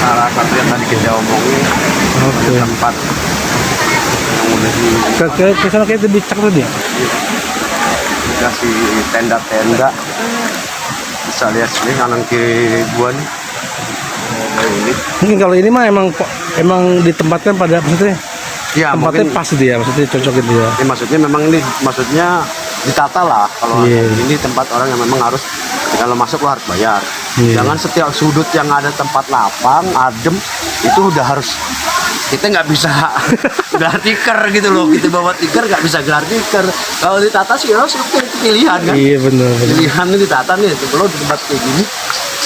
salah satu yang tadi kita omongin. Oke. Tempat yang udah Ke sana kayak lebih cak tadi ya. dikasih tenda-tenda. Bisa lihat sini kanan kiri gua nih. Ini. Mungkin kalau ini mah emang ditempatkan pada maksudnya Ya, tempatnya mungkin pas dia, maksudnya cocok gitu ya. ini maksudnya memang ini maksudnya ditata lah. Kalau Iya. ini tempat orang yang memang harus kalau masuk lo harus bayar. Iya. Jangan setiap sudut yang ada tempat lapang, adem itu udah harus kita nggak bisa gelar tikar gitu loh. Kita bawa tikar nggak bisa gelar tikar. Kalau ditata sih harus itu pilihan kan. Iya benar. Pilihan ini ditata nih. Kalau di tempat kayak gini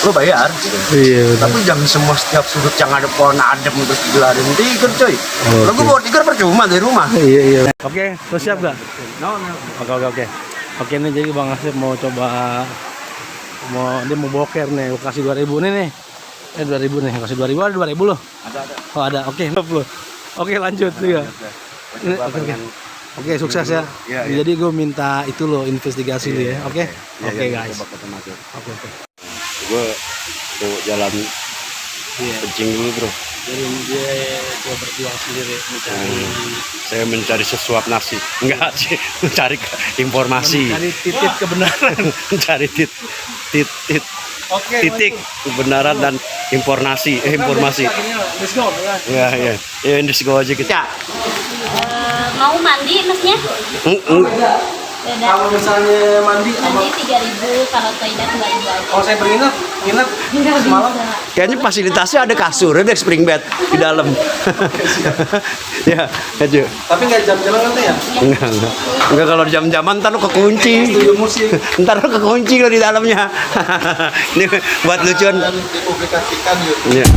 lo bayar. Gitu. Iya benar. Tapi jangan semua setiap sudut yang ada pohon adem terus digelarin tikar coy. Kalau gue bawa tikar percuma dari rumah. Iya iya. Oke, lo siap gak? No. Oke. Oke nih jadi Bang Asep mau coba dia mau boker nih, kasih 2000 nih. 2000 nih, kasih 2000 ada 2000 loh. Ada. Oh ada. Oke, 50. Oke, lanjut nih ya. Ini, Oke, sukses ya. Iya. Jadi gue minta itu loh investigasi lu ya. Oke. Oke, guys. Oke. Gue mau jalan kencing dulu bro. Jadi dia berjuang sendiri mencari Saya mencari sesuap nasi. Enggak sih, mencari informasi. titik kebenaran. Mencari titik Oke. kebenaran dan informasi. Informasi. Let's go. Ya. Ya, ini go aja kita. Mau mandi masnya? Beda. Kalau misalnya mandi Mandi 3.000, kalau toilet 2.000 aja. kalau saya beringat semalam Kayaknya fasilitasnya ada kasur, ada spring bed di dalam. Ya, aja. tapi nggak jam-jaman nanti ya. Enggak kalau jam-jaman ntar lo kekunci. Studio musik Ntar lo kekunci lo di dalamnya. Ini buat lucuan. dan dipublikasikan gitu. Iya.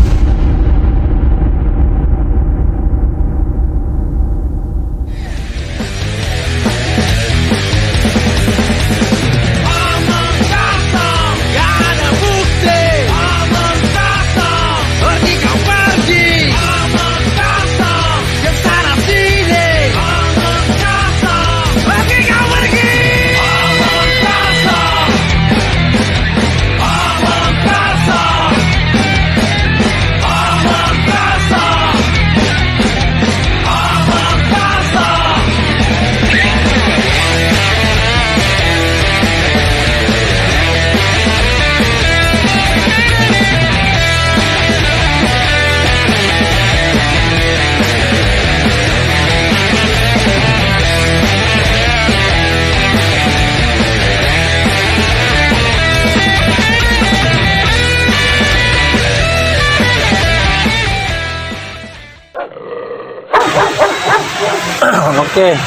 Oke.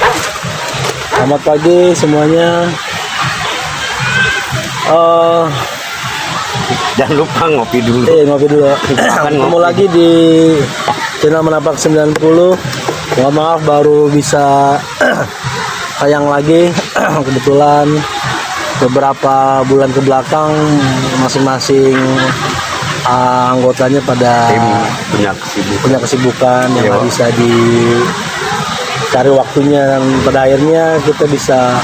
Selamat pagi semuanya. Jangan lupa ngopi dulu. Ngopi dulu. Ketemu lagi di channel Menapak 90. Mohon maaf baru bisa tayang lagi. Kebetulan beberapa bulan ke belakang masing-masing anggotanya pada punya kesibukan yang nggak bisa dicari waktunya, dan pada akhirnya kita bisa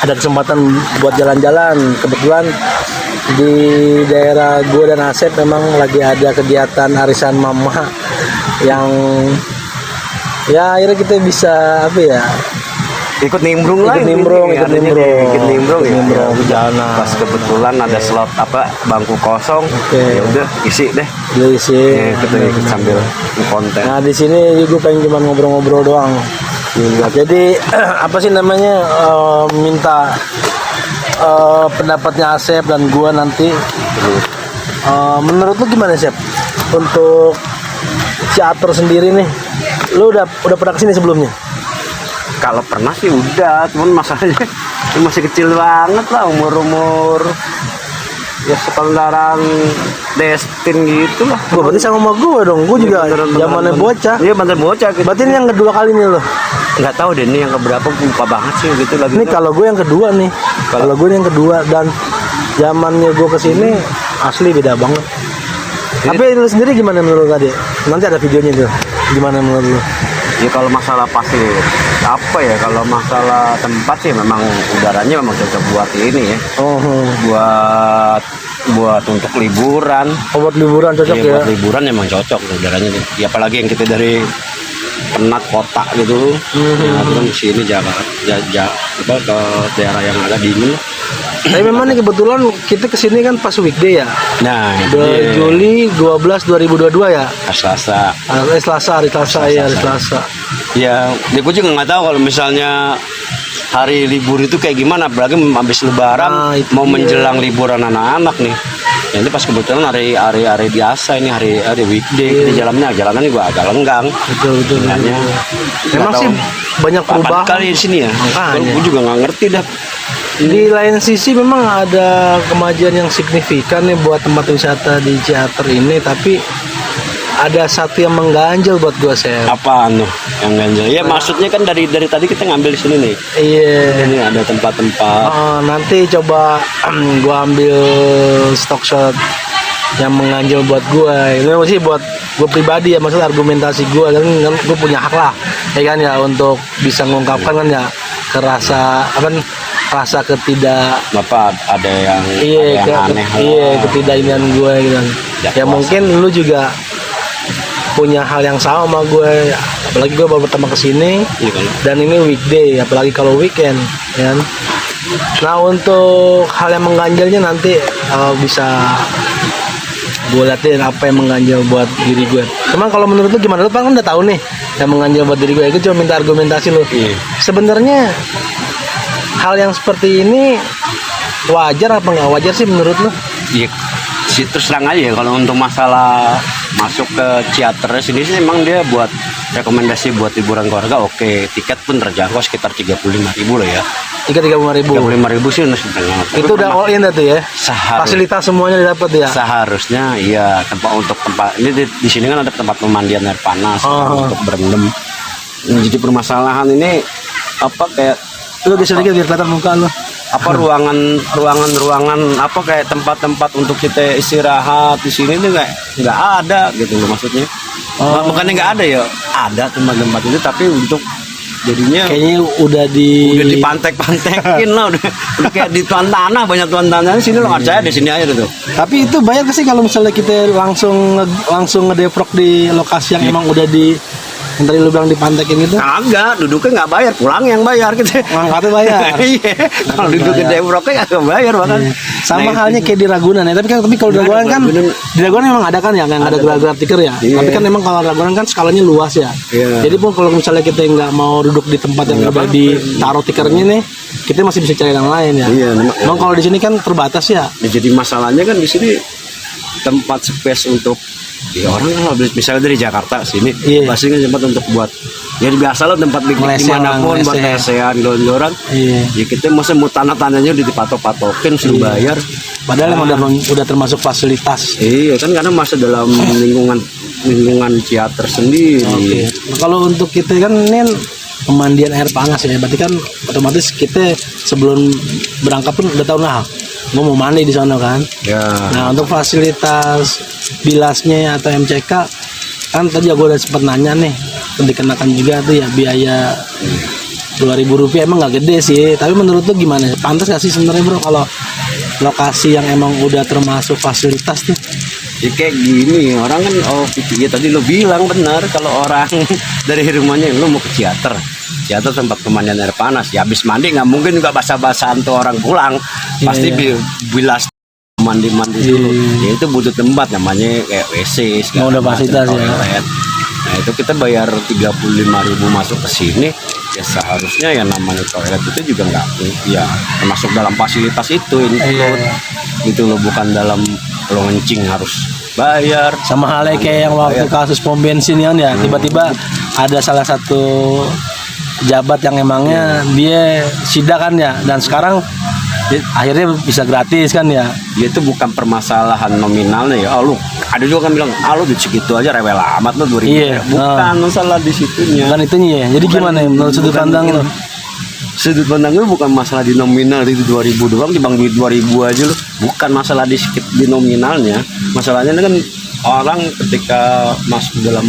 ada kesempatan buat jalan-jalan. Kebetulan di daerah gue dan Asep memang lagi ada kegiatan arisan mama yang ya akhirnya kita bisa ikut nimbrung ikut nimbrung ya. jalan. Pas kebetulan ada slot bangku kosong. Oke. Ya udah isi deh. Diisi. Kita ikut sambil konten. Nah di sini gue pengen cuma ngobrol-ngobrol doang. Jadi apa sih namanya minta pendapatnya Asep dan gue nanti. Menurut lu gimana Asep untuk Ciatur sendiri nih? Lu udah pernah kesini sebelumnya? Kalau pernah sih udah, cuman masalahnya masih kecil banget lah, umur ya sepantaran Destin gitu lah. Gue berarti sama gue dong, gue juga zamannya bocah. Iya bener bocah gitu. Berarti ini yang kedua kali nih lo? Nggak tahu deh ini yang keberapa, lupa banget sih gitu lagi. Ini kalau gue yang kedua nih, kalau gue yang kedua, dan zamannya gue kesini asli beda banget. Tapi lu sendiri gimana menurut tadi? Nanti ada videonya tuh. Gimana menurut lu? Ya kalau masalah pasti apa ya, kalau masalah tempat sih memang udaranya memang cocok buat ini ya, buat untuk liburan. Buat liburan cocok ya. Buat liburan memang cocok udaranya. Ya apalagi yang kita dari penat kota gitu, ya, terus sini Jakarta, ke daerah yang agak dingin. Tapi memang nih kebetulan kita kesini kan pas weekday ya. Nah, Juli 12 2022 ya. Selasa. Hari Selasa ya, hari Selasa. Ya, gue juga nggak tahu kalau misalnya hari libur itu kayak gimana, apalagi habis lebaran mau menjelang liburan anak-anak nih. Ya, ini pas kebetulan hari biasa ini, hari weekday, kita jalanan juga agak lenggang. Betul. Memang sih banyak perubahan kali di sini ya. Gue juga nggak ngerti dah. Di lain sisi memang ada kemajuan yang signifikan nih buat tempat wisata di Ciater ini, tapi ada satu yang mengganjal buat gua, Sel. Apaan tuh yang ganjel? Ya maksudnya kan dari tadi kita ngambil di sini nih. Iya. Ini ada tempat-tempat. Nanti coba gua ambil stock shot yang mengganjal buat gua. Ini sih buat gua pribadi ya, maksud argumentasi gua kan gua punya hak lah, ya kan ya, untuk bisa mengungkapkan kan ya rasa ada yang aneh. ketidakinian gue gitu. Ya mungkin lu juga punya hal yang sama sama gue, apalagi gue baru pertama kesini dan ini weekday, apalagi kalau weekend ya. Nah untuk hal yang mengganjalnya nanti bisa gue liatin apa yang mengganjal buat diri gue. Cuman kalau menurut lu gimana? Lu kan udah tahu nih yang mengganjal buat diri gue. Gue cuma minta argumentasi lu. Sebenarnya hal yang seperti ini wajar apa nggak wajar sih menurut lu? Iya, terus terang aja kalau untuk masalah masuk ke Ciater sini sih emang dia buat rekomendasi buat liburan keluarga oke. Tiket pun terjangkau sekitar 35.000 loh ya. 35.000 sih sebenarnya. Itu udah all in tuh ya. Fasilitas semuanya didapat ya. Seharusnya iya, tempat ini di sini kan ada tempat pemandian air panas untuk berendam. Jadi permasalahan ini apa kayak lu geser dikit biar kelihatan muka lu. Apa ruangan apa kayak tempat-tempat untuk kita istirahat di sini tuh nggak ada gitu loh maksudnya. Bukannya nggak ada ya, ada tempat-tempat itu tapi untuk jadinya kayaknya udah dipantek-pantekin lah, udah kayak di tuan tanah, banyak tuan tanah di sini lo nggak percaya di sini aja tuh. Tapi itu bayar sih kalau misalnya kita langsung ngedeprok di lokasi yang emang udah di yang tadi lu bilang dipantekin itu? Agak, duduknya nggak bayar, pulang yang bayar gitu. Ngangkatnya bayar. Iya, kalau duduk di Debroknya nggak bayar bahkan. Sama halnya kayak di Ragunan ya. Tapi kalau di Ragunan kan, di Ragunan memang ada kan ya, yang ada gelar-gelar tiker ya. Tapi kan memang kalau Ragunan kan skalanya luas ya. Jadi pun kalau misalnya kita nggak mau duduk di tempat yang udah ditaruh tikernya nih, kita masih bisa cari yang lain ya. Iya. Memang kalau di sini kan terbatas ya. Jadi masalahnya kan di sini tempat space untuk ya orang kalau misalnya dari Jakarta sini pasti kan tempat untuk buat ya biasa lah tempat dimanapun buat lesehan gelondoran. Ya kita masa mau tanah-tanahnya udah dipatok-patokin suruh bayar padahal udah termasuk fasilitas. Iya kan karena masih dalam lingkungan Ciater sendiri. Kalau untuk kita kan ini pemandian air panas ya, berarti kan otomatis kita sebelum berangkat pun udah tahu gue mau mandi di sana kan. Nah untuk fasilitas bilasnya atau MCK kan tadi gue udah sempet nanya nih, dikenakan juga tuh ya biaya Rp2.000. Emang nggak gede sih, tapi menurut tuh gimana? Pantas nggak sih sebenarnya bro kalau lokasi yang emang udah termasuk fasilitas tuh? Ya kayak gini orang kan ya tadi lo bilang benar kalau orang dari rumahnya lo mau ke Ciater tempat pemandian air panas ya habis mandi nggak mungkin juga basah-basahan tuh orang pulang pasti bilas mandi dulu ya itu butuh tempat namanya kayak WC udah fasilitas ya. Nah itu kita bayar 35.000 masuk ke sini ya seharusnya ya namanya toilet itu juga nggak ya termasuk dalam fasilitas itu itu loh bukan dalam lo ngencing harus bayar. Sama halnya kayak yang waktu kasus pom bensin ya tiba-tiba ada salah satu pejabat yang emangnya dia sida kan ya dan sekarang akhirnya bisa gratis kan ya. Ya itu bukan permasalahan nominalnya ya. Lu ada juga kan bilang lu duit segitu aja rewel amat lo 2.000. Bukan masalah di situnya. Bukan itunya ya. Jadi gimana ya menurut sudut pandang lo? Sudut pandang gue bukan masalah di nominal itu 2.000 doang, dibang duit 2.000 aja lo. Bukan masalah di nominalnya. Masalahnya kan orang ketika masuk dalam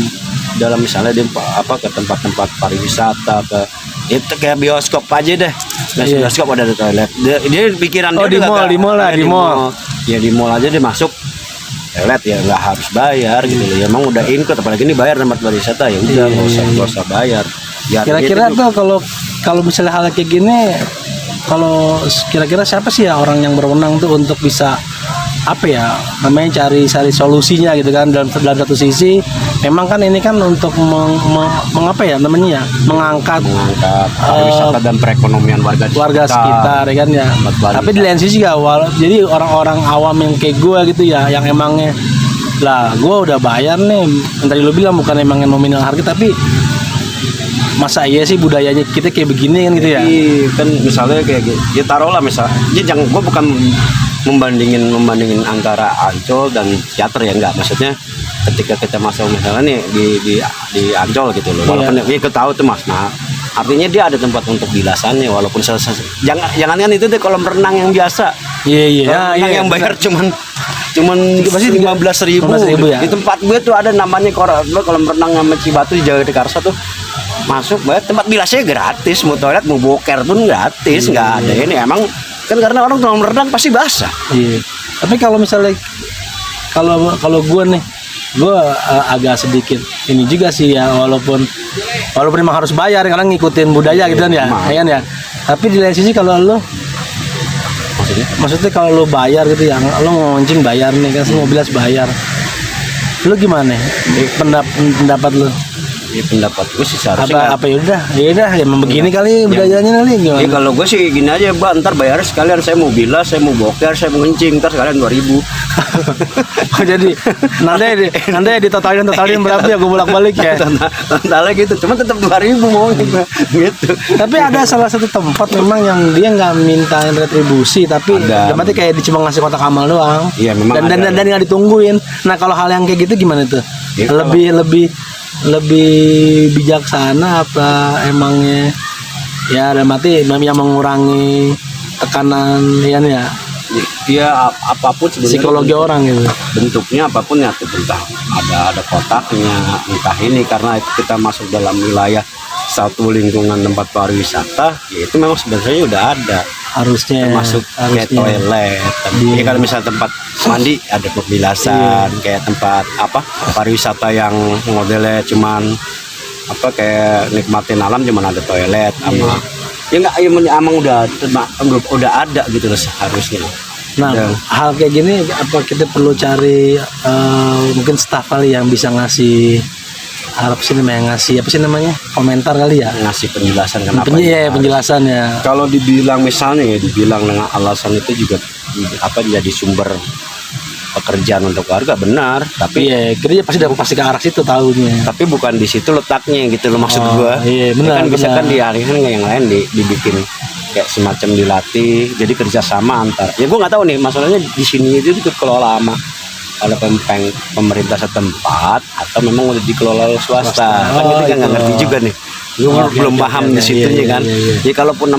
dalam misalnya dia ke tempat-tempat pariwisata, ke itu kayak bioskop aja deh. Nah, bioskop ada toilet. Dia pikiran di mall, di mall. Ya di mall aja dia masuk toilet ya nggak harus bayar gitu loh. Ya, emang udah include, apalagi ini bayar tempat pariwisata ya udah nggak usah bayar. Ya, kira-kira tuh kalau misalnya hal kayak gini, kalau kira-kira siapa sih ya orang yang berwenang tuh untuk bisa namanya cari solusinya gitu kan. Dalam satu sisi memang kan ini kan untuk mengangkat pariwisata dan perekonomian warga sekitar ya kan ya. Tapi di lain sisi juga jadi orang-orang awam yang kayak gue gitu ya, yang emangnya lah gue udah bayar nih, tadi lu bilang bukan emang nominal harga, tapi masa iya sih budayanya kita kayak begini kan gitu ya. Kan misalnya kayak gitu ya, taruhlah misalnya jangan, gue bukan membandingin antara Ancol dan teater ya, enggak, maksudnya ketika kita masuk misalnya nih di Ancol gitu loh, walaupun kita tahu tuh Mas, nah artinya dia ada tempat untuk bilasannya, walaupun jangan kan itu deh kolam renang yang biasa, yang bayar cuman 15.000 ya. Di tempat gue tuh ada namanya kolam renang sama Cibatu di Jagakarsa tuh, masuk bayar, tempat bilasnya gratis, mau toilet mau boker pun gratis, nggak ada ini emang kan karena orang kolam renang pasti basah. Iya. Tapi kalau misalnya kalau gue nih, gue agak sedikit ini juga sih ya, walaupun memang harus bayar karena ngikutin budaya gitu kan ya, ya. Tapi di lain sisi kalau lo maksudnya kalau lo bayar gitu ya, lo ngoncing bayar nih kan, semua bilas bayar, lo gimana? Pendapat lo? Ya, pendapat gue sih seharusnya ya emang begini kali budayanya nih gimana? Ya kalau gue sih gini aja, Bang, ntar bayar sekalian, saya mau bilas, saya mau boker, saya mau ngencing, ntar sekalian 2.000. Jadi nanti ditotalin berapa ya, gue bolak-balik ya. Totalnya gitu, cuma tetap 2.000 mau gitu. Tapi ada salah satu tempat memang yang dia nggak mintain retribusi, tapi berarti kayak cuma ngasih kotak amal doang. Iya, memang dan nggak ditungguin. Nah kalau hal yang kayak gitu gimana tuh? Ya, lebih bijaksana apa emangnya ya, dalam arti yang mengurangi tekanan ya apapun sebenarnya psikologi orang gitu, bentuknya apapun ya, entah ada kotaknya, entah ini karena itu kita masuk dalam wilayah satu lingkungan tempat pariwisata, ya itu memang sebenarnya udah ada harusnya masuk kayak toilet. Ya kalau misalnya tempat mandi ada pembilasan, kayak tempat pariwisata yang modelnya cuman kayak nikmatin alam cuman ada toilet sama ya enggak, emang udah ada gitu loh seharusnya. Nah, hal kayak gini apa kita perlu cari mungkin staff kali yang bisa ngasih ngasih komentar kali ya, ngasih penjelasan kenapa penjelasannya. Kalau dibilang misalnya dibilang dengan alasan itu juga jadi sumber pekerjaan untuk warga, benar, tapi kerja pasti ke arah situ tahunya, tapi bukan di situ letaknya gitu loh, maksud gua. Benar, kan bisa kan dialihkan yang lain, dibikin kayak semacam dilatih, jadi kerjasama antar gua nggak tahu nih masalahnya di sini itu dikelola sama oleh pemerintah setempat atau memang udah dikelola oleh swasta. Kan kita kan nggak ngerti juga nih, belum paham di situnya kan. Jadi kalaupun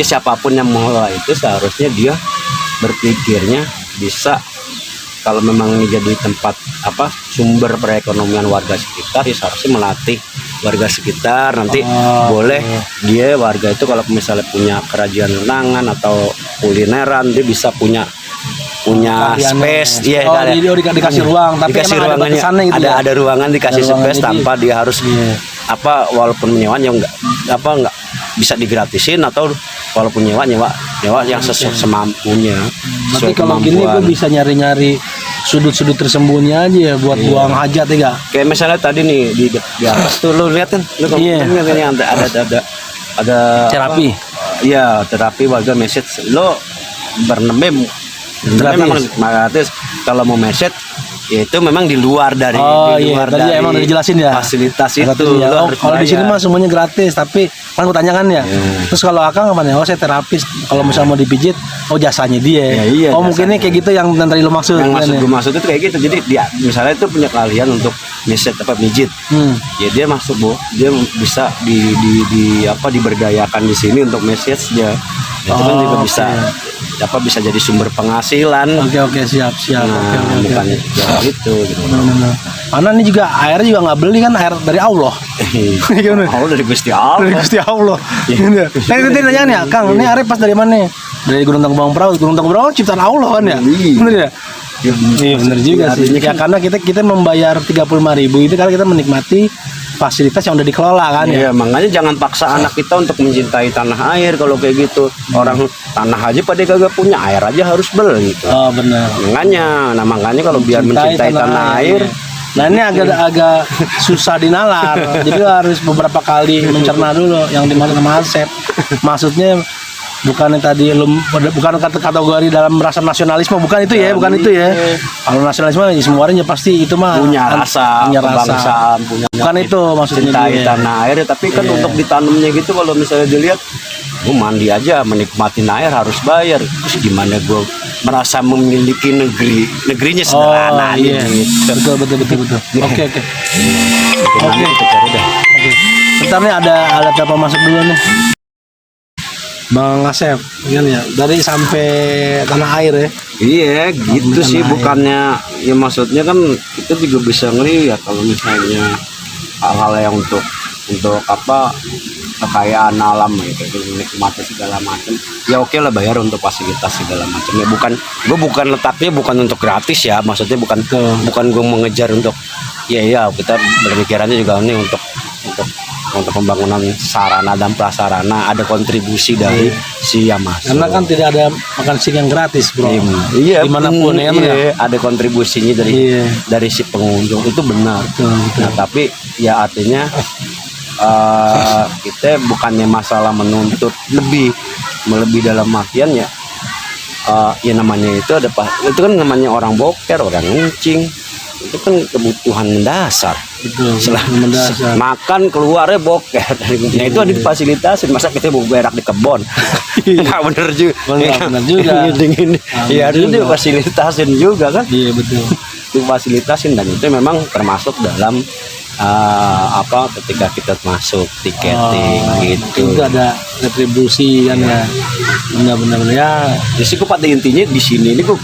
siapapun yang mengelola itu seharusnya dia berpikirnya bisa, kalau memang ini jadi tempat sumber perekonomian warga sekitar, ya seharusnya melatih warga sekitar, nanti boleh dia warga itu kalau misalnya punya kerajinan lenangan atau kulineran, dia bisa punya space, dikasih ruang, tapi dikasih emang ruangannya, gitu ada ruangan dikasih space tanpa dia harus walaupun menyewaan enggak bisa digratisin, atau walaupun nyewa yang semampunya. Berarti kalau gini gue bisa nyari sudut-sudut tersembunyi aja ya buat buang hajat ya. Kayak misalnya tadi nih di atas tuh lo lihat kan, ada terapi. Iya, terapi warga message. Lo bernembe memang gratis. Kalau mau message ya itu memang di luar dari emang udah dijelasin ya fasilitas itu. Kalau di sini mah semuanya gratis, tapi kan gue tanyakan ya. Terus kalau Akang apa nih? Saya terapis. Kalau misalnya mau dipijit, jasanya dia. Mungkin ini kayak gitu yang tadi lo maksud. Yang maksud itu kayak gitu. Jadi dia misalnya itu punya keahlian untuk message mijit. Ya dia masuk, dia bisa diberdayakan di sini untuk message-nya. Itu kan juga bisa. bisa jadi sumber penghasilan. Oke, siap. Nah, Oke. bukan gitu. Benar. Karena ini juga airnya juga nggak beli kan, air dari Allah. Gimana? Allah dari Gusti Dari Allah. Gusti Allah. Nah, nanti nanya ya, Kang, ini airnya pas dari mana? Dari Gunung Tangkuban Perahu. Gunung Tangkuban Perahu ciptaan Allah kan ya? Bener ya? Iya bener juga sih. Ya karena kita membayar 35.000 itu karena kita menikmati fasilitas yang udah dikelola kan Iya, ya. makanya jangan paksa anak kita untuk mencintai tanah air kalau kayak gitu. Orang tanah aja pada kagak punya, air aja harus beli gitu. Oh benar. Makanya kalau biar mencintai tanah air, Nah ini agak susah dinalar. Jadi harus beberapa kali mencerna dulu yang dimaksud sama Asep. Maksudnya bukan yang tadi bukan kategori dalam rasa nasionalisme, bukan itu ya. Kalau nasionalisme ya semua orang ya pasti itu mah punya rasa kebangsaan, punya bukan itu maksudnya cintai dia. tanah air. Tapi kan untuk ditanamnya gitu, kalau misalnya dilihat, gue mandi aja menikmatin air harus bayar. Terus gimana gue merasa memiliki negerinya sederhana iya. gitu. Betul. Oke. Oke, kita cari dah. Oke. Bentar nih ada telepon masuk dulu nih. Bang Asep, kan ya, dari sampai tanah air ya. Iya gitu Tanah sih, air. bukannya ya, maksudnya kan kita juga bisa ngelihat kalau misalnya hal-hal yang untuk apa, kekayaan alam gitu, menikmati segala macam, ya oke lah bayar untuk fasilitas segala macam. Ya bukan letaknya bukan untuk gratis ya, maksudnya bukan gue mengejar untuk ya kita berpikirannya juga ini untuk pembangunan sarana dan prasarana, ada kontribusi dari si yang masuk. Karena kan tidak ada makan siang yang gratis, bro. Iya, dimanapun ya, ada kontribusinya dari si pengunjung, itu benar. Betul. Nah, tapi ya artinya kita bukannya masalah menuntut lebih dalam artian ya, ya namanya itu itu kan namanya orang boker, orang ngencing, itu kan kebutuhan mendasar. Betul. Mendasar. Makan keluarnya boker, nah itu ada difasilitasin. Masa kita mau berak di kebon? Nggak bener juga. Benar juga. Dingin. Ya harus difasilitasin juga kan. Iya betul. Difasilitasin, dan itu memang termasuk dalam ketika kita masuk tiketing gitu. Itu ada retribusi kan ya. Benar ya. Jadi pada intinya di sini ini gue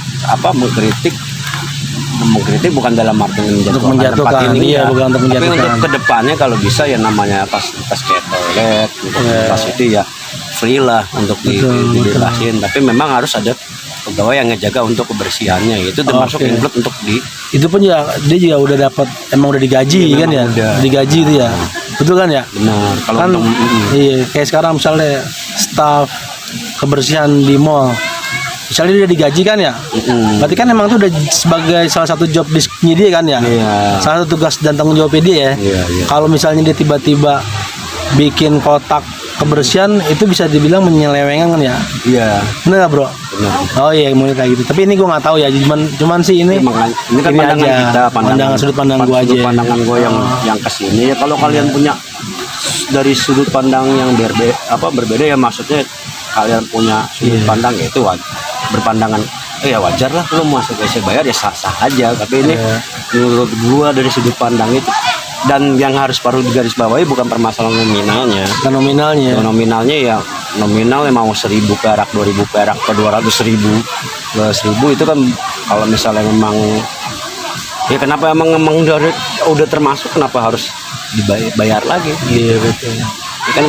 mengkritik bukan dalam arti menjatuhkan tempat ini ya, bukan untuk tapi menjatuhkan. untuk kedepannya kalau bisa ya namanya fasilitas kayak toilet, fasilitas itu ya free lah untuk dibebasin. Tapi memang harus ada pegawai yang ngejaga untuk kebersihannya, itu termasuk include untuk itu pun ya dia juga udah dapat, emang udah digaji kan ya, digaji itu ya, betul kan ya. Benar. Kalau kan iya, kayak sekarang misalnya staf kebersihan di mall, misalnya dia digaji kan ya, berarti kan emang itu udah sebagai salah satu job disknya dia kan ya, salah satu tugas dan tanggung jawabnya dia ya. Kalau misalnya dia tiba-tiba bikin kotak kebersihan, itu bisa dibilang menyelewengkan kan ya. Iya. Benar nggak bro? Benar. Oh iya, mulai kayak gitu. Tapi ini gue nggak tahu ya, cuman sih ini kan pandangan aja. kita, Sudut pandang gue aja. Sudut pandangan gue yang kesini ya. Kalau kalian punya dari sudut pandang yang berbeda ya, maksudnya kalian punya sudut pandang ya, itu berpandangan ya wajar lah, lo masuk WC bayar ya sah-sah aja. Tapi ini menurut gua dari sudut pandang itu, dan yang harus perlu digarisbawahi bukan permasalahan nominalnya. Nominalnya ya nominal mau 1.000 perak, 2.000 perak, ke 200.000, 200.000 itu kan kalau misalnya memang ya kenapa emang udah termasuk, kenapa harus dibayar lagi? Iya betul. Ini kan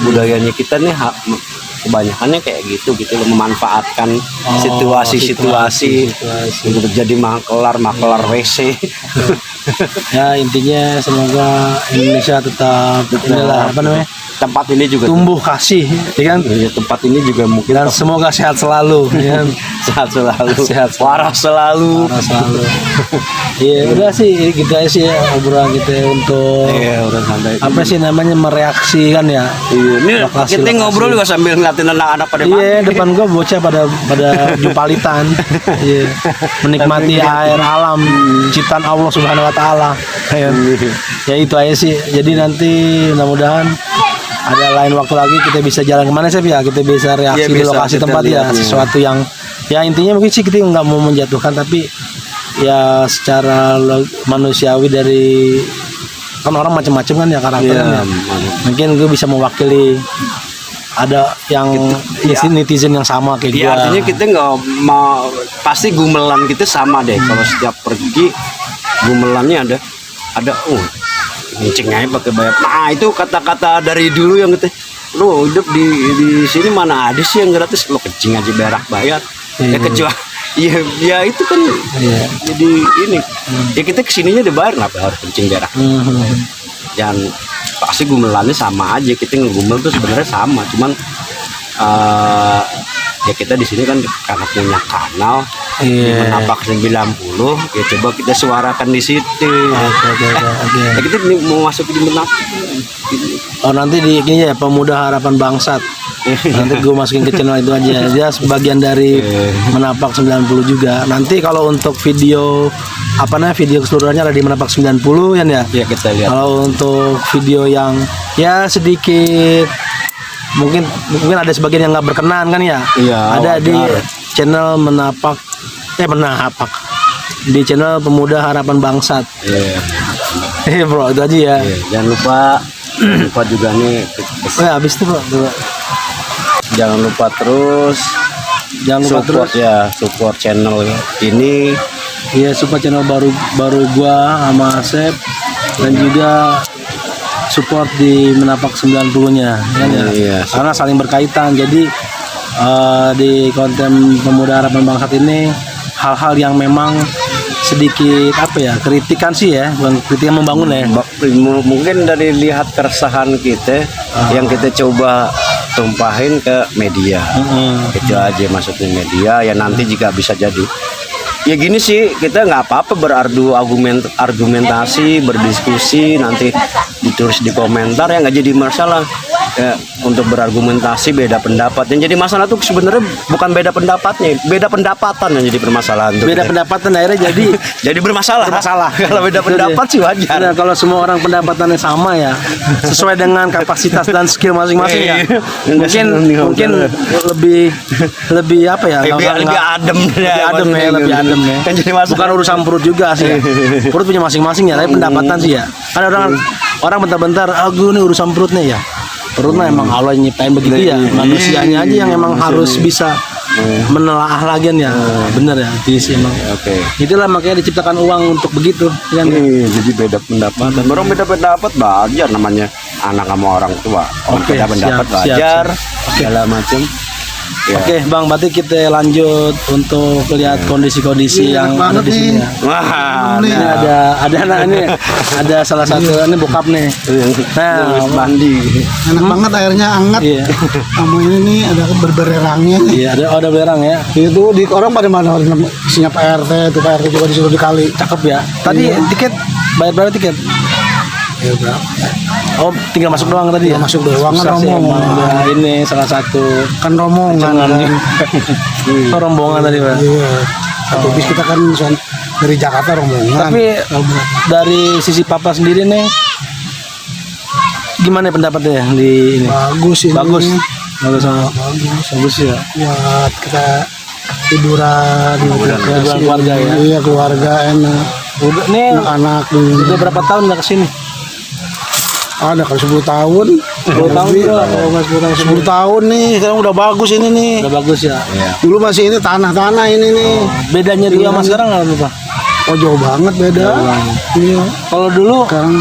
budayanya kita nih kebanyakannya kayak gitu memanfaatkan situasi untuk jadi makelar WC. Ya intinya semoga Indonesia tetap inilah tempat ini juga tumbuh kasih, ya kan? Iya, tempat ini juga mungkin dan semoga sehat selalu, ya kan? sehat selalu, waras selalu. Iya, udah sih gitu aja sih obrolan kita untuk udah santai. apa sih namanya, mereaksi kan ya. Iya, ini kita ngobrol juga sambil ngeliatin anak-anak pada mandi. Iya, depan gua bocah pada jumpalitan. Iya, menikmati air alam ciptaan Allah Subhanahu wa taala. Ya itu aja sih. Jadi nanti mudah-mudahan ada lain waktu lagi kita bisa jalan kemana sih ya, kita bisa reaksi di lokasi tempat ya, sesuatu yang ya intinya mungkin sih kita nggak mau menjatuhkan, tapi ya secara manusiawi dari kan orang macam-macam kan ya karakternya. Mungkin gue bisa mewakili ada yang netizen yang sama kayak Iya, gua. artinya kita nggak mau, pasti gumelan kita sama deh. Kalau setiap pergi gumelannya ada kencing aja pakai bayar. Nah itu kata-kata dari dulu yang kita, lo hidup di sini mana ada sih yang gratis, lo kencing aja bayar. Ya kecuali ya itu kan jadi ini ya kita kesininya dibayar, nggak harus kencing berak. Dan pasti gumelannya sama aja, kita ngegumel tuh sebenarnya sama, cuman ya kita di sini kan karena punya kanal di Menapak 90, ya coba kita suarakan di situ. Ya kita mau masuk di Menapak. Oh nanti di ini ya, Pemuda Harapan Bangsat. Nanti gue masukin ke channel itu aja. Dia sebagian dari Menapak 90 juga. Nanti kalau untuk video video keseluruhannya ada di Menapak 90 kan ya. Ya kita lihat. Kalau untuk video yang ya sedikit mungkin ada sebagian yang nggak berkenan kan ya. Iya, ada di wajar. channel Menapak di channel Pemuda Harapan Bangsat. Iya. Bro itu aja ya. Iya, jangan lupa juga nih. Habis itu bro. Jangan lupa terus support channel ini. Iya, support channel baru gua sama Asep, dan juga support di Menapak 90-nya kan ya. Iya. Karena saling berkaitan. Jadi di konten Pemuda Harapan Bangsat ini hal-hal yang memang sedikit kritikan sih ya, bukan kritik yang membangun ya. Mungkin dari lihat keresahan kita yang kita coba tumpahin ke media. Itu aja maksudnya media ya, nanti jika bisa jadi ya gini sih, kita nggak apa-apa argumentasi, berdiskusi, nanti ditulis di komentar ya, nggak jadi masalah ya, untuk berargumentasi beda pendapat. Yang jadi masalah tuh sebenarnya bukan beda pendapatnya, beda pendapatan yang jadi permasalahan tuh. Beda pendapatan akhirnya jadi bermasalah. Kalau beda pendapat sih wajar. Nah, kalau semua orang pendapatannya sama ya, sesuai dengan kapasitas dan skill masing-masing ya. Mungkin lebih apa ya? Lebih adem ya. Lebih adem ya. Kan jadi masalah. Bukan urusan perut juga sih ya. Perut punya masing-masing ya, tapi pendapatan sih ya. Kan orang bentar-bentar, gue nih urusan perutnya ya. Perut mah emang Allah yang nyiptain begitu ya. Manusianya aja yang emang harus bisa menelaah lagi ya. Bener ya, sih emang. Itulah makanya diciptakan uang untuk begitu kan. Jadi beda pendapatan. Orang beda pendapat wajar, namanya anak sama orang tua. Beda pendapat wajar. Segala macam. Oke, Bang, berarti kita lanjut untuk lihat kondisi-kondisi yang ada di sini. Wah, ini ada anak ini, ada salah satu ini bokap nih. Nah, mandi. Enak banget airnya, hangat. Iya. Kamu ini nih ada berbererangnya. Iya, ada berang ya. Itu di orang pada mana isinya Pak RT, itu Pak RT juga disuruh dikali. Cakep ya. Tadi tiket bayar berapa tiket? Ya berapa? Oh, tinggal masuk doang tadi ya. Masuk doang kan Sukses ya, rombongan. Bang. Ini salah satu Kan rombongan kan. rombongan tadi, Pak. Iya. Satu bis kita kan dari Jakarta rombongan. Tapi dari sisi Papa sendiri nih, gimana pendapatnya di ini? bagus ini. Bagus ya. Buat kita hiburan keluarga ya. Iya, keluarga enak. Udah nih Anak udah berapa tahun nggak kesini? ada kali 10 tahun. 10 tahun Lebih. juga. Oh, nggak 10 tahun. 10 tahun nih, sekarang udah bagus ini nih. Udah bagus ya. Dulu masih ini tanah-tanah ini nih. Bedanya dulu sama sekarang apa, Pak? Oh jauh banget beda. Iya. Kalau dulu Sekarang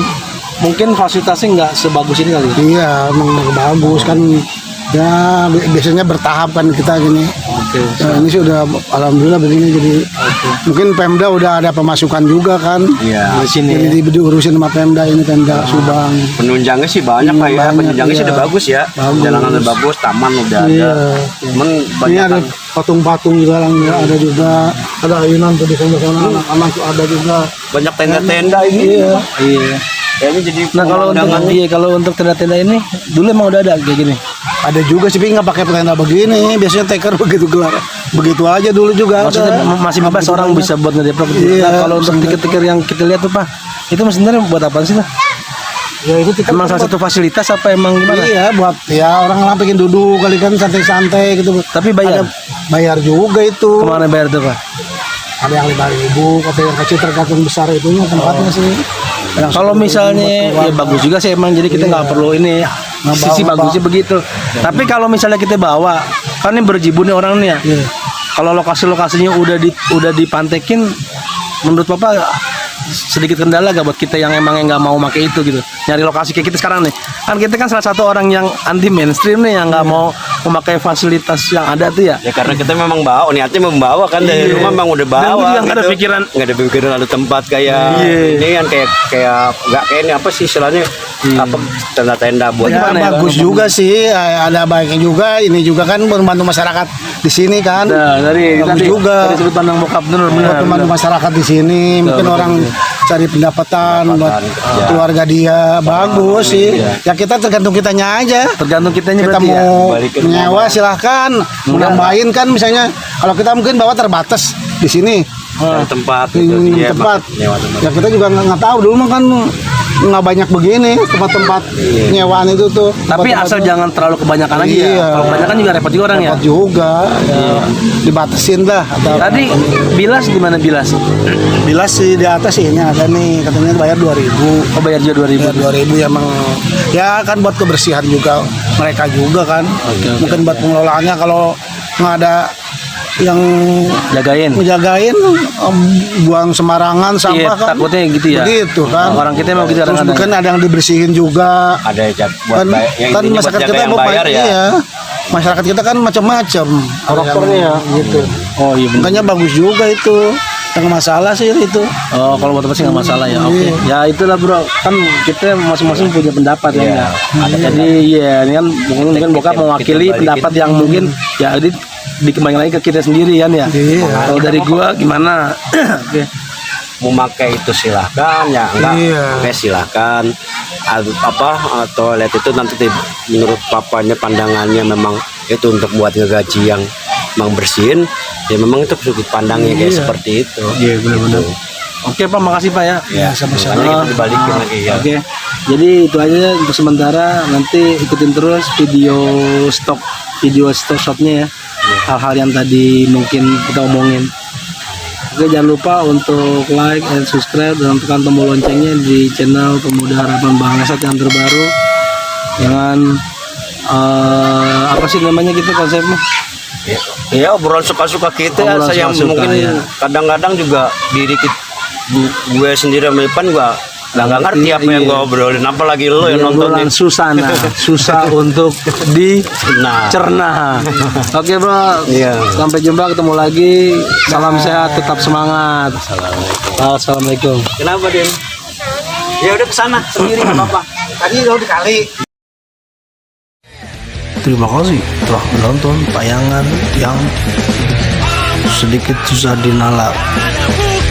mungkin fasilitasnya nggak sebagus ini kali ya. iya emang bagus kan. Ya biasanya bertahap kan kita gini. Oke. Nah, ini sih udah alhamdulillah begini, jadi mungkin Pemda udah ada pemasukan juga kan. Iya. Di sini. Jadi diurusin sama Pemda ini, Pemda Subang. Penunjangnya sih banyak Pak ya. Banyak, Penunjangnya sih iya. udah bagus ya. Bagus. Jalanan udah bagus, taman udah Iya. ada. Cuman Ini banyak ada patung-patung juga ada juga. Ada ayunan tuh di sana anak-anak tuh ada juga. banyak tenda-tenda ini. Iya. Kayaknya jadi Nah kalau untuk tenda-tenda ini dulu emang udah ada kayak gini. Ada juga sih, tapi nggak pakai tenda begini. Biasanya teker begitu gelar, begitu aja dulu juga. Maksudnya ada. masih bebas orang bisa buat ngedeplok gitu. Iya, Nah, kalau untuk tiket-tiket yang kita lihat tuh Pak, itu sebenarnya buat apa sih Pak? Ya itu tiket Emang salah satu fasilitas apa emang gimana? Iya, buat ya orang pengen duduk kali kan santai-santai gitu. Tapi bayar. Bayar juga itu. Kemana bayar tuh Pak? Ada yang 5.000, kata yang kecil tergantung besar itunya tempatnya sih. Kalau misalnya ya bagus juga sih emang, jadi kita nggak perlu ini sisi bagusnya begitu. Tapi kalau misalnya kita bawa, kan ini berjibu nih orang nih ya. Iya. Kalau lokasi-lokasinya udah dipantekin, menurut Bapak sedikit kendala gak buat kita yang emang nggak mau pakai itu gitu, nyari lokasi kayak kita sekarang nih, kan kita kan salah satu orang yang anti mainstream nih, yang nggak mau memakai fasilitas yang ada tuh ya. Ya karena kita memang bawa, niatnya membawa kan dari rumah memang udah bawa. Dan gue juga nggak ada gitu. pikiran. Nggak ada pikiran ada tempat kayak ini kan kayak nggak kayak ini apa sih istilahnya apa tenda-tenda buat Ya, gimana ya, bagus Bang? juga sih, ada baiknya juga. Ini juga kan membantu masyarakat di sini kan. Nah, dari bagus tadi, juga. dari sudut pandang bokap bener. Membantu masyarakat di sini. Mungkin orang cari pendapatan buat keluarga dia. Bagus sih. Ya kita tergantung kitanya aja. Tergantung kitanya Kita berarti ya. mau balikin nyewa silahkan, mau nambahin kan misalnya. Kalau kita mungkin bawa terbatas di sini. cari tempat gitu. Ini Iya, tempat. nyewa tempat. Ya kita juga nggak tahu dulu mah kan nggak banyak begini tempat-tempat nyewaan itu tuh. Tapi Tempat-tempat asal tuh. jangan terlalu kebanyakan aja Iya. ya. Kalau kebanyakan juga repot juga orang ya. Repot juga. Ya, dibatasin lah. Tadi bilas di mana bilas? Bilas sih di atas ini ada nih katanya bayar 2.000. Oh, bayar juga 2.000. Ya 2.000 ya emang ya kan buat kebersihan juga mereka juga kan. Mungkin buat pengelolaannya kalau nggak ada yang Jagain. ngejagain buang sembarangan Iya, sampah kan. takutnya gitu ya. Begitu kan. Orang kita mau gitu Terus kadang-kadang. mungkin ada yang dibersihin juga. Ada buat Kan, yang kan intinya buat masyarakat jaga kita yang mau bayar ya. iya. Masyarakat kita kan macam-macam karakternya ya gitu. Oh iya benar. Makanya bagus juga itu. Yang masalah sih itu. Oh, kalau buat apa sih nggak masalah ya. Oke. Ya itulah bro. Kan kita masing-masing punya pendapat ya. Iya. Enggak? Jadi ya ini kan mungkin bokap mewakili kita balikin. pendapat yang mungkin ya dikembangin lagi ke kita sendiri kan ya. Iya. Kalau dari gua gimana? Oke. Mau pakai itu silahkan ya enggak Iya. pakai silahkan. Toilet itu nanti menurut papanya pandangannya memang itu untuk buat ngegaji yang memang bersihin ya memang itu sudut pandangnya kayak seperti itu. Iya benar-benar. Oke Pak, makasih Pak ya. Ya sama-sama. makanya kita dibalikin lagi ya. Oke. Jadi itu aja untuk sementara, nanti ikutin terus video stok shotnya ya. Hal-hal yang tadi mungkin kita omongin. Oke, jangan lupa untuk like and subscribe dan tekan tombol loncengnya di channel Pemuda Harapan Bangsat yang terbaru. Jangan apa sih namanya gitu konsepnya? Ya obrolan suka-suka kita Obrolan saya suka-suka, mungkin ya. kadang-kadang juga gue sendiri sama Ipan gua nggak ngerti apa yang gue obrolin, apalagi lo yang nontonin. Obrolan susah untuk dicerna. Oke bro, Iya. sampai jumpa, ketemu lagi. Salam sehat, tetap semangat. Assalamualaikum. Kenapa Din? Ya udah kesana sendiri nggak apa-apa. Tadi udah dikali. Terima kasih telah menonton tayangan yang sedikit susah dinalar.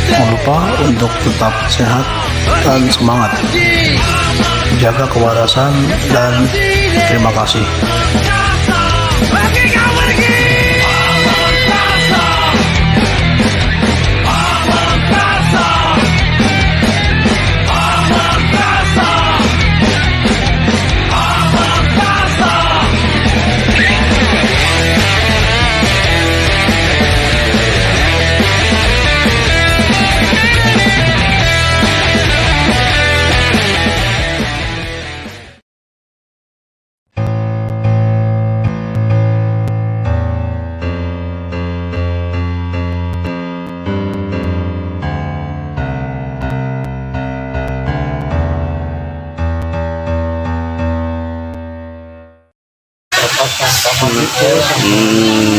Jangan lupa untuk tetap sehat dan semangat. Jaga kewarasan dan terima kasih.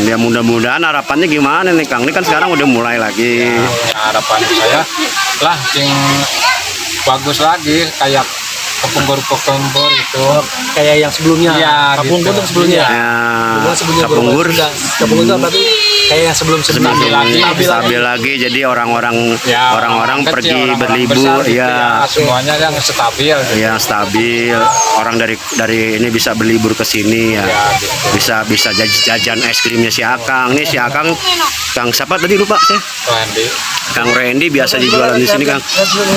Ya mudah-mudahan harapannya gimana nih Kang? Ini kan sekarang udah mulai lagi. Harapan saya lah yang bagus lagi kayak kepunggur itu Kayak yang sebelumnya. Iya, Kapunggur gitu. itu sebelumnya. Iya. Ya, Kapunggur Kapunggur itu berarti kayak yang sebelum-sebelumnya. stabil lagi. Jadi orang-orang Ya, orang-orang kecil, pergi orang-orang berlibur besar gitu ya. semuanya yang stabil gitu. Ya stabil, orang dari ini bisa berlibur ke sini ya, gitu. bisa jajan es krimnya si Akang. Nih si Akang, Kang siapa tadi lupa saya? Randy Kang Randy biasa dijualan di sini Kang.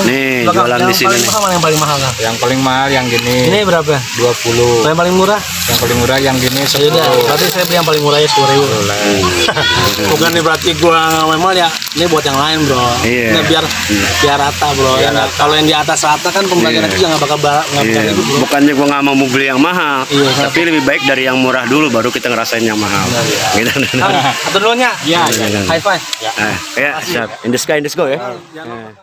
Nih jualan di sini nih. Yang paling mahal kan? yang paling paling mahal yang gini Ini berapa? 20. Yang paling murah? Yang paling murah yang gini Ya udah, 10. berarti saya beli yang paling murah ya 10.000. Bukan nih berarti gua memang ya, ini buat yang lain bro. Iya. Ini biar rata bro. Ya, kalau yang di atas rata kan pembagian itu nggak bakal Iya. ribut bro. Bukannya gua nggak mau beli yang mahal, Iya, tapi lebih baik dari yang murah dulu baru kita ngerasain yang mahal. Gitu. Atur dulunya. Iya, iya. High five. Ya, siap. In the sky, in the sky ya.